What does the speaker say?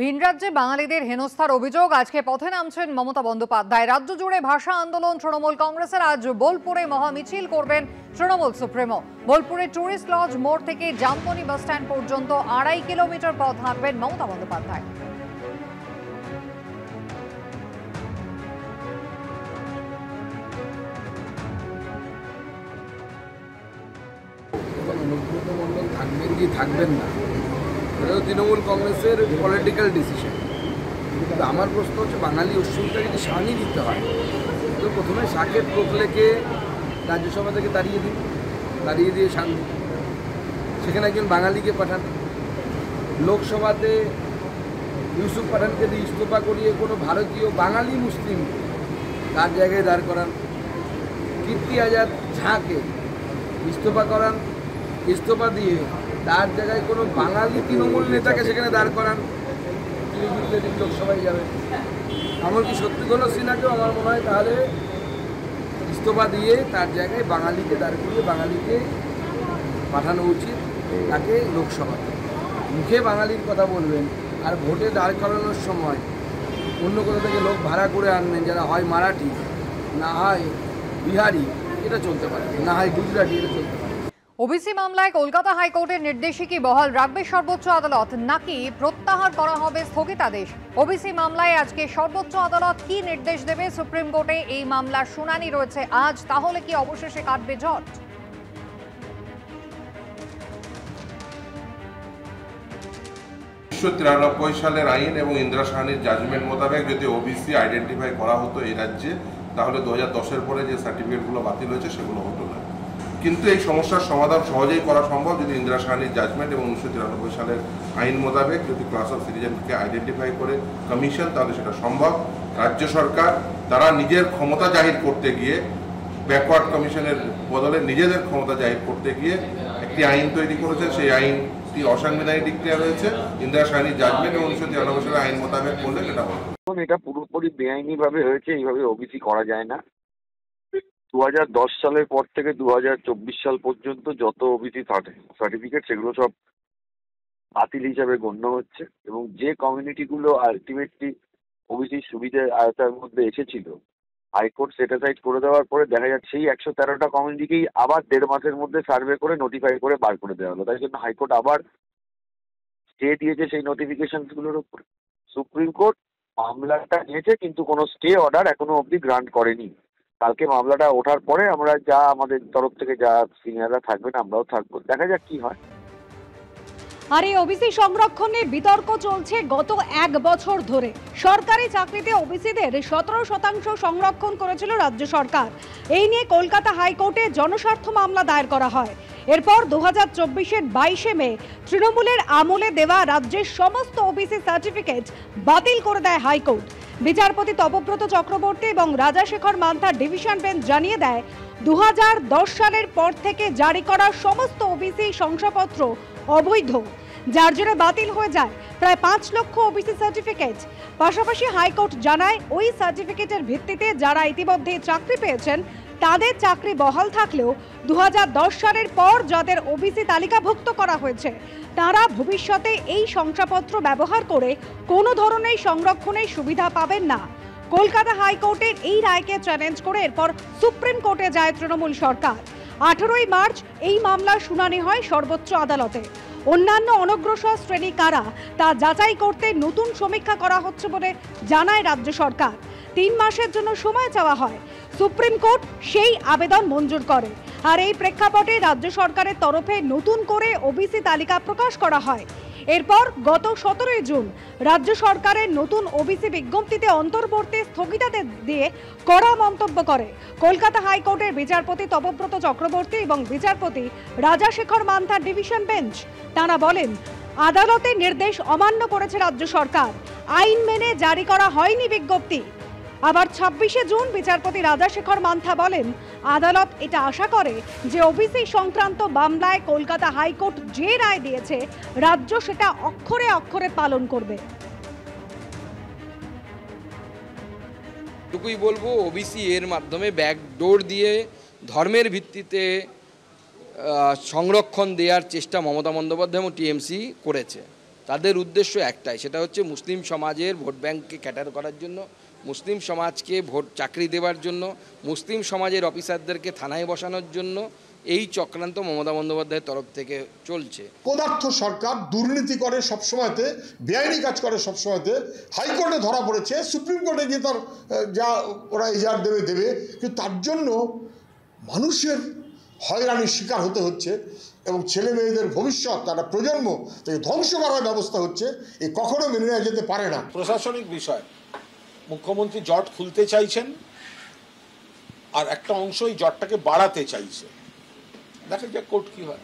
ভিন রাজ্যে বাঙালিদের হেনস্থার অভিযোগ আজকে পথে নামছেন মমতা বন্দ্যোপাধ্যায়। রাজ্য জুড়ে ভাষা আন্দোলন তৃণমূল কংগ্রেসের। আজ বোলপুরে মহামিছিল করবেন তৃণমূল সুপ্রিমো। বোলপুরে টুরিস্ট লজ মোড় থেকে জামপনি বাস স্ট্যান্ড পর্যন্ত 2.5 কিলোমিটার পথ হাঁটবেন মমতা বন্দ্যোপাধ্যায়। থাকবেন কি থাকবেন না, এটা তো তৃণমূল কংগ্রেসের পলিটিক্যাল ডিসিশন। কিন্তু আমার প্রশ্ন হচ্ছে, বাঙালি অস্মিতা যদি শানি দিতে হয় তো প্রথমে সাকেত গোখলেকে রাজ্যসভা থেকে তাড়িয়ে দিয়ে শান, সেখানে একজন বাঙালিকে পাঠান। লোকসভাতে ইউসুফ পাঠানকে দিয়ে ইস্তফা করিয়ে কোনো ভারতীয় বাঙালি মুসলিম তার জায়গায় দাঁড় করান। কীর্তি আজাদ ঝাঁকে ইস্তফা করান, ইস্তফা দিয়ে তার জায়গায় কোনো বাঙালি তৃণমূল নেতাকে সেখানে দাঁড় করান, তিনি জিতলে তিনি লোকসভায় যাবেন। এমনকি শত্রুঘ্ন সিনহাকেও আমার মনে হয় তাহলে ইস্তফা দিয়ে তার জায়গায় বাঙালিকে দাঁড় করিয়ে বাঙালিকে পাঠানো উচিত, তাকে লোকসভাতে। মুখে বাঙালির কথা বলবেন আর ভোটে দাঁড় করানোর সময় অন্য কোথা থেকে লোক ভাড়া করে আনবেন যারা হয় মারাঠি, না হয় বিহারি, এটা চলতে পারে, না হয় গুজরাটি, এটা চলতে পারে। ওবিসি মামলায় কলকাতা হাইকোর্টের নির্দেশে কি বহাল রাখবে সর্বোচ্চ আদালত, নাকি প্রত্যাহার করা হবে স্থগিতাদেশ? ওবিসি মামলায় আজকে সর্বোচ্চ আদালত কি নির্দেশ দেবে? সুপ্রিম কোর্টে এই মামলার শুনানি রয়েছে আজ, তাহলে কি অবশেষে কাটবে জট? 1993 সালের আইন এবং ইন্দিরা সাহানির জাজমেন্ট মোতাবেক যদি ওবিসি আইডেন্টিফাই করা হতো এই রাজ্যে, তাহলে 2010-এর পরে যে সার্টিফিকেটগুলো বাতিল হয়েছে সেগুলো হতো না। কিন্তু এই সমস্যার সমাধান সহজেই করা সম্ভব যদি ইন্দিরা সাহানির জাজমেন্ট এবং 1993 সালের আইন মোতাবেক যদি ক্লাস অফ সিটিজেনকে আইডেন্টিফাই করে কমিশন, তাহলে সেটা সম্ভব। রাজ্য সরকার তারা নিজের ক্ষমতা জাহির করতে গিয়ে, ব্যাকওয়ার্ড কমিশনের বদলে নিজেদের ক্ষমতা জাহির করতে গিয়ে একটি আইন তৈরি করেছে। সেই আইনটি অসাংবিধানিক ডিক্লেয়ার হয়েছে। ইন্দিরা সাহানির জাজমেন্ট এবং 1993 সালের আইন মোতাবেক করলে সেটা হবে। এটা পুরোপুরি বেআইনি ভাবে হয়েছে, এইভাবে ওবিসি করা যায় না। 2010 সালের পর থেকে 2024 সাল পর্যন্ত যত ওবিসি সার্টিফিকেট সেগুলো সব বাতিল হিসাবে গণ্য হচ্ছে, এবং যে কমিউনিটিগুলো আলটিমেটলি ওবিসি সুবিধার আয়তার মধ্যে এসেছিল, হাইকোর্ট সেটাসাইড করে দেওয়ার পরে দেখা যাচ্ছে সেই 113টা কমিউনিটিকেই আবার 1.5 মাসের মধ্যে সার্ভে করে নোটিফাই করে বার করে দেওয়া হলো। তাই জন্য হাইকোর্ট আবার স্টে দিয়েছে সেই নোটিফিকেশনগুলোর উপর। সুপ্রিম কোর্ট মামলাটা নিয়েছে, কিন্তু কোনো স্টে অর্ডার এখনো অবধি গ্রান্ট করেনি। কালকে মামলাটা ওঠার পরে আমরা যা আমাদের তরফ থেকে যা সিনিয়ররা থাকবেন আমরাও থাকবো, দেখা যাক কি হয়। আর এই ওবিসি সংরক্ষণে বিতর্ক চলছে গত 1 বছর ধরে। সরকারি চাকরিতে ওবিসিদের 17% সংরক্ষণ করেছিল রাজ্য সরকার। এই নিয়ে কলকাতা হাইকোর্টে জনস্বার্থ মামলা দায়ের করা হয়। এরপর 2024-এর 22শে মে তৃণমূলের আমলে দেওয়া রাজ্যের সমস্ত ওবিসি সার্টিফিকেট বাতিল করে দেয় হাইকোর্ট। বিচারপতি তপব্রত চক্রবর্তী এবং রাজাশেখর মান্থার ডিভিশন বেঞ্চ জানিয়ে দেয়, 2010 সালের পর থেকে জারি করা সমস্ত ওবিসি শংসাপত্র অবৈধ, যার জন্য বাতিল হয়ে যায় প্রায় 5 লক্ষ ওবিসি সার্টিফিকেট। পাশাপাশি হাইকোর্ট জানায়, ওই সার্টিফিকেটের ভিত্তিতে যারা ইতিমধ্যে চাকরি পেয়েছেন তাদের চাকরি বহাল থাকলেও 2010 সালের পর যাদের ওবিসি তালিকাভুক্ত করা হয়েছে তারা ভবিষ্যতে এই শংসাপত্র ব্যবহার করে কোনো ধরনের সংরক্ষণের সুবিধা পাবেন না। কলকাতা হাইকোর্টের এই রায়কে চ্যালেঞ্জ করে এরপর সুপ্রিম কোর্টে যায় তৃণমূল সরকার। 18ই মার্চ এই মামলার শুনানি হয় সর্বোচ্চ আদালতে। অন্যান্য অনগ্রসর শ্রেণী কারা তা যাচাই করতে নতুন সমীক্ষা করা হচ্ছে বলে জানায় রাজ্য সরকার। 3 মাসের জন্য সময় চাওয়া হয়। সুপ্রিম কোর্ট সেই আবেদন মঞ্জুর করে। আর এই প্রেক্ষাপটে রাজ্য সরকারের তরফে নতুন করে ওবিসি তালিকা প্রকাশ করা হয়। এরপর গত 17 জুন রাজ্য সরকারের নতুন ওবিসি বিজ্ঞপ্তিতে অন্তর্বর্তী স্থগিতাদেশ দিয়ে কড়া মন্তব্য করে কলকাতা হাইকোর্টের বিচারপতি তপব্রত চক্রবর্তী এবং বিচারপতি রাজাশেখর মান্থার ডিভিশন বেঞ্চ। তারা বলেন, আদালতের নির্দেশ অমান্য করেছে রাজ্য সরকার, আইন মেনে জারি করা হয়নি বিজ্ঞপ্তি। আবার 26শে জুন বিচারপতি রাজাশেখর মান্থা বলেন, আদালত এটা আশা করে যে ওবিসি সংক্রান্ত মামলায় কলকাতা হাইকোর্ট যে রায় দিয়েছে রাজ্য সেটা অক্ষরে অক্ষরে পালন করবে। টুকুই বলবো, ওবিসি এর মাধ্যমে ব্যাকডোর দিয়ে ধর্মের ভিত্তিতে সংরক্ষণ দেওয়ার চেষ্টা মমতা বন্দ্যোপাধ্যায় এবং টিএমসি করেছে। তাদের উদ্দেশ্য একটাই, সেটা হচ্ছে মুসলিম সমাজের ভোট ব্যাংককে ক্যাটার করার জন্য, মুসলিম সমাজকে চাকরি দেওয়ার জন্য, মুসলিম সমাজের অফিসারদেরকে থানায় বসানোর জন্য এই চক্রান্ত মমতা বন্দ্যোপাধ্যায়ের তরফ থেকে চলছে। পদার্থ সরকার দুর্নীতি করে সবসময়তে, বেআইনি কাজ করে সবসময়তে, হাইকোর্টে ধরা পড়েছে, সুপ্রিম কোর্টে গিয়ে তার যা ওরা এজাহার দেবে, কিন্তু তার জন্য মানুষের হয়রানির শিকার হতে হচ্ছে এবং ছেলে মেয়েদের ভবিষ্যৎ, তারা প্রজন্ম থেকে ধ্বংস করার ব্যবস্থা হচ্ছে, এ কখনো মেনে নেওয়া যেতে পারে না। প্রশাসনিক বিষয়, মুখ্যমন্ত্রী জট খুলতে চাইছেন আর একটা অংশ এই জটটাকে বাড়াতে চাইছে, দেখা যাক কোর্ট কি হয়।